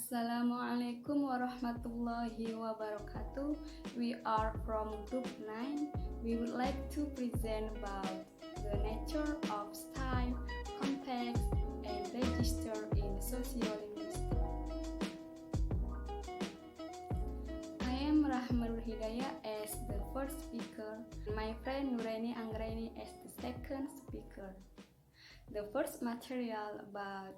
Assalamualaikum warahmatullahi wabarakatuh. We are from Group 9. We would like to present about the nature of style, context, and register in sociolinguistics. I am Rahmanur Hidayah as the first speaker, and my friend Nureni Anggraeni as the second speaker. The first material about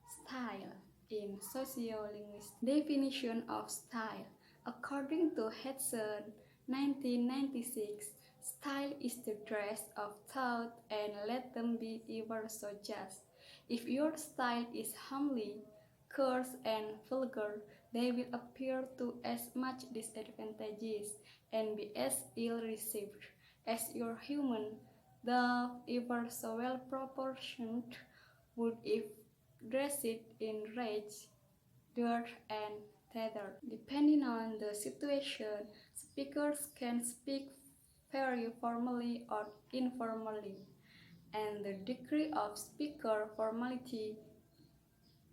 style in sociolinguistics. Definition of style. According to Hudson, 1996, style is the dress of thought and let them be ever so just. If your style is homely, coarse, and vulgar, they will appear to as much disadvantages and be as ill-received as your human, though ever so well-proportioned, would if dressed in rage, dirt, and tether. Depending on the situation, speakers can speak very formally or informally, and the degree of speaker formality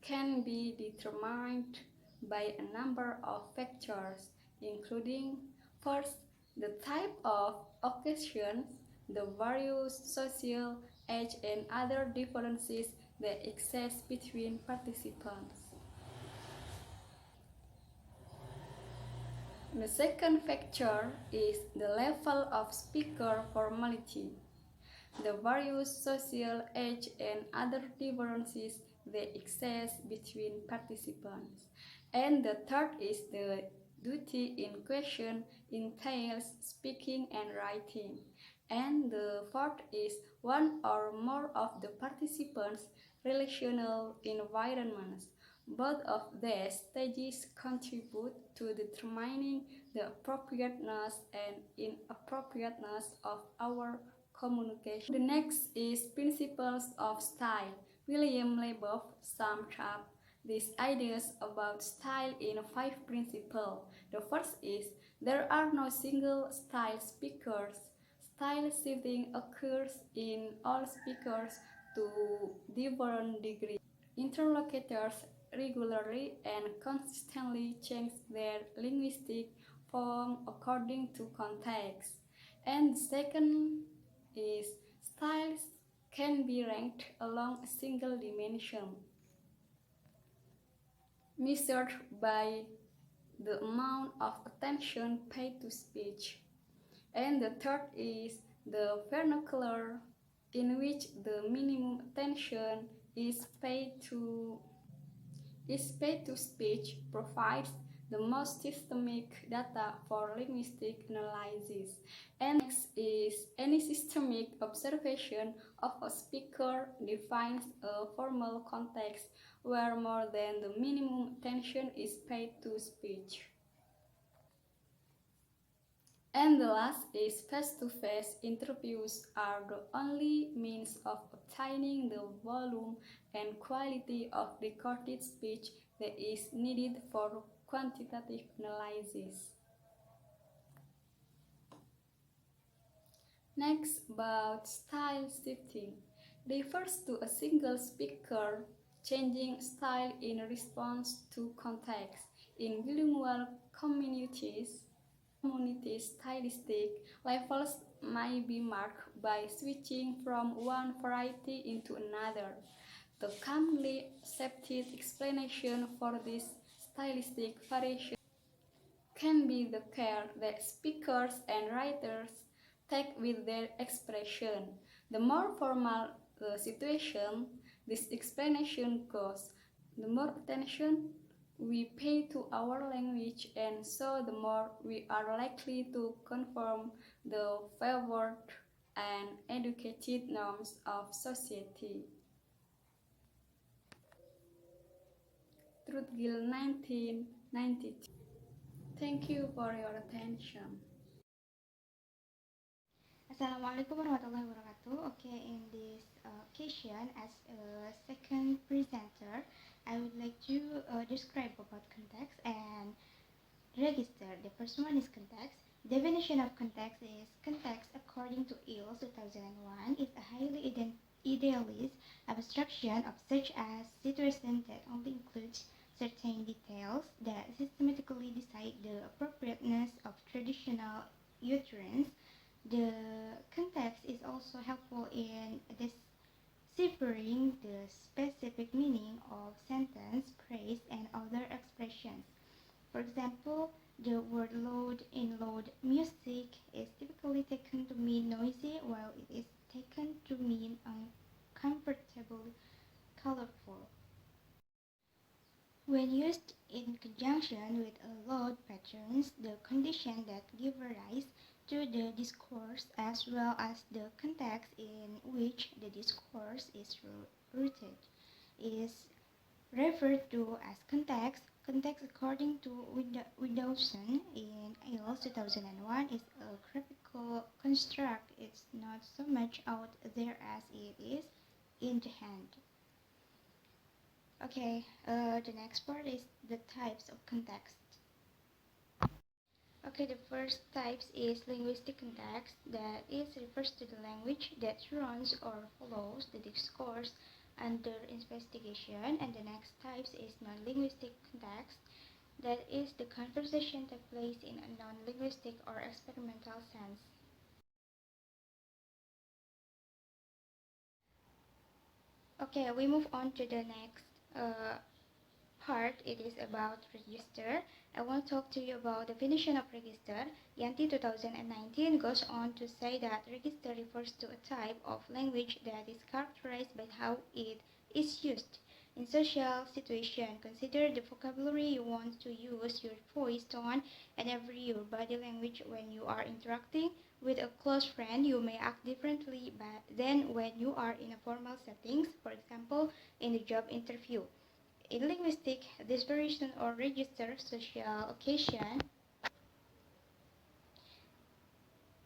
can be determined by a number of factors, including first, the type of occasion, the various social, age, and other differences that exist between participants. The second factor is the level of speaker formality, the various social, age, and other differences that exist between participants. And the third is the duty in question entails speaking and writing. And the fourth is one or more of the participants' relational environments. Both of these stages contribute to determining the appropriateness and inappropriateness of our communication. The next is principles of style. William Leboeuf summed up these ideas about style in 5 principles. The first is there are no single style speakers. Style shifting occurs in all speakers to different degrees. Interlocutors regularly and consistently change their linguistic form according to context. And the second is styles can be ranked along a single dimension, measured by the amount of attention paid to speech. And the third is the vernacular, in which the minimum attention is paid to speech, provides the most systemic data for linguistic analysis. And next is any systemic observation of a speaker defines a formal context where more than the minimum attention is paid to speech. And the last is face-to-face interviews are the only means of obtaining the volume and quality of recorded speech that is needed for quantitative analysis. Next, about style shifting, refers to a single speaker changing style in response to context. In bilingual communities, stylistic levels might be marked by switching from one variety into another. The commonly accepted explanation for this stylistic variation can be the care that speakers and writers take with their expression. The more formal the situation, this explanation goes, the more attention we pay to our language, and so the more we are likely to confirm the favored and educated norms of society. Truthgill 1992. Thank you for your attention. Assalamualaikum warahmatullahi wabarakatuh. Okay, in this occasion, as a second presenter, I would like to describe about context and register. The first one is context. Definition of context is context according to Eels 2001 is a highly idealist abstraction of such as situation that only includes certain details vaginal uterus. The context is also helpful in deciphering the specific meaning of sentence, phrase, and other expressions. For example, the word loud in loud music is typically taken to mean noisy, while it is taken to mean uncomfortable, colorful. When used in conjunction with loud patterns, the condition that give rise to the discourse as well as the context in which the discourse is rooted is referred to as context. Context, according to Widowson in IELTS 2001, is a graphical construct. It's not so much out there as it is in the hand. Okay, the next part is the types of context. Okay, the first types is linguistic context, that is refers to the language that runs or follows the discourse under investigation, and the next types is non-linguistic context, that is the conversation takes place in a non-linguistic or experimental sense. Okay, we move on to the next part. It is about register. I want to talk to you about definition of register. Yanti 2019 goes on to say that register refers to a type of language that is characterized by how it is used. In social situation, consider the vocabulary you want to use, your voice tone, and your body language when you are interacting with a close friend. You may act differently than when you are in a formal settings, for example, in a job interview. In linguistics, desperation or register social occasion,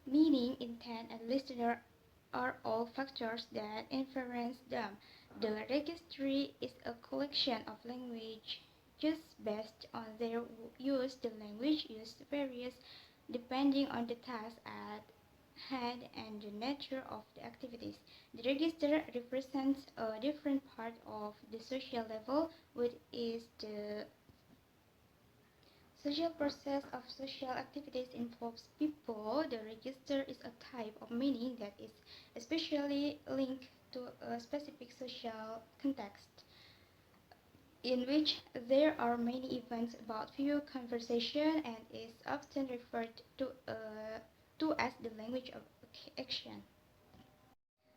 meaning, intent, and listener are all factors that influence them. The registry is a collection of language just based on their use. The language use varies depending on the task at hand and the nature of the activities. The register represents a different part of the social level, which is the social process of social activities involves people. The register is a type of meaning that is especially linked to a specific social context, in which there are many events about few conversation, and is often referred to as the language of action.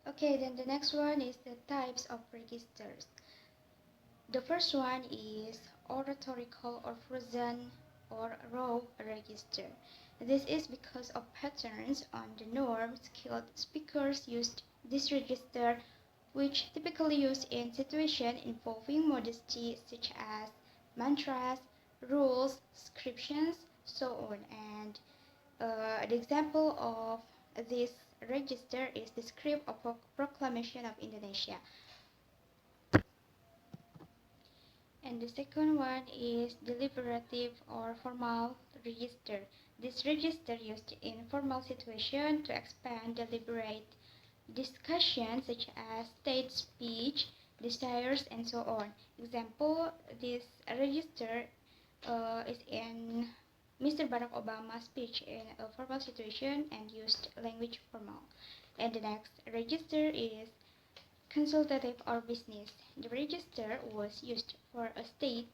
Okay, then the next one is the types of registers. The first one is oratorical or frozen or raw register. This is because of patterns on the norm. Skilled speakers used this register, which typically used in situations involving modesty, such as mantras, rules, descriptions, so on. And the example of this register is the script of a proclamation of Indonesia. And the second one is deliberative or formal register. This register used in formal situation to expand deliberate discussion such as state speech, desires, and so on. Example, this register is in Mr. Barack Obama's speech in a formal situation and used language formal. And the next register is consultative or business. The register was used for a state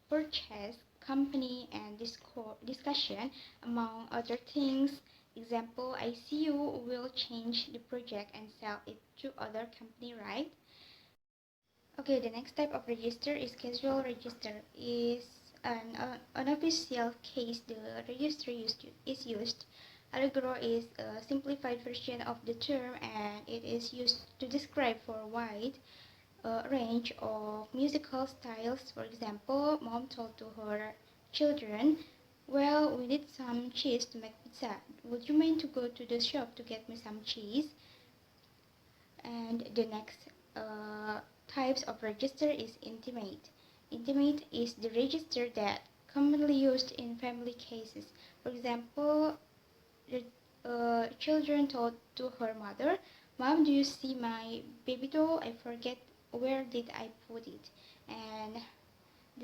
purchase, company, and discussion, among other things. Example, ICU will change the project and sell it to other company, right? Okay, the next type of register is casual register. Is an unofficial case the register is used. Allegro is a simplified version of the term, and it is used to describe for a wide range of musical styles. For example, mom told to her children, well, we need some cheese to make pizza. Would you mind to go to the shop to get me some cheese? And the next types of register is intimate. Intimate is the register that commonly used in family cases. For example, the children told to her mother, Mom, do you see my baby doll? I forget where did I put it. And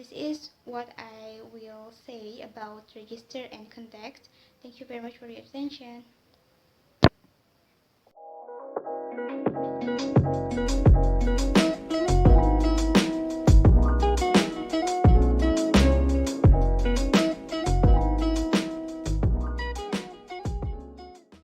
this is what I will say about register and context. Thank you very much for your attention.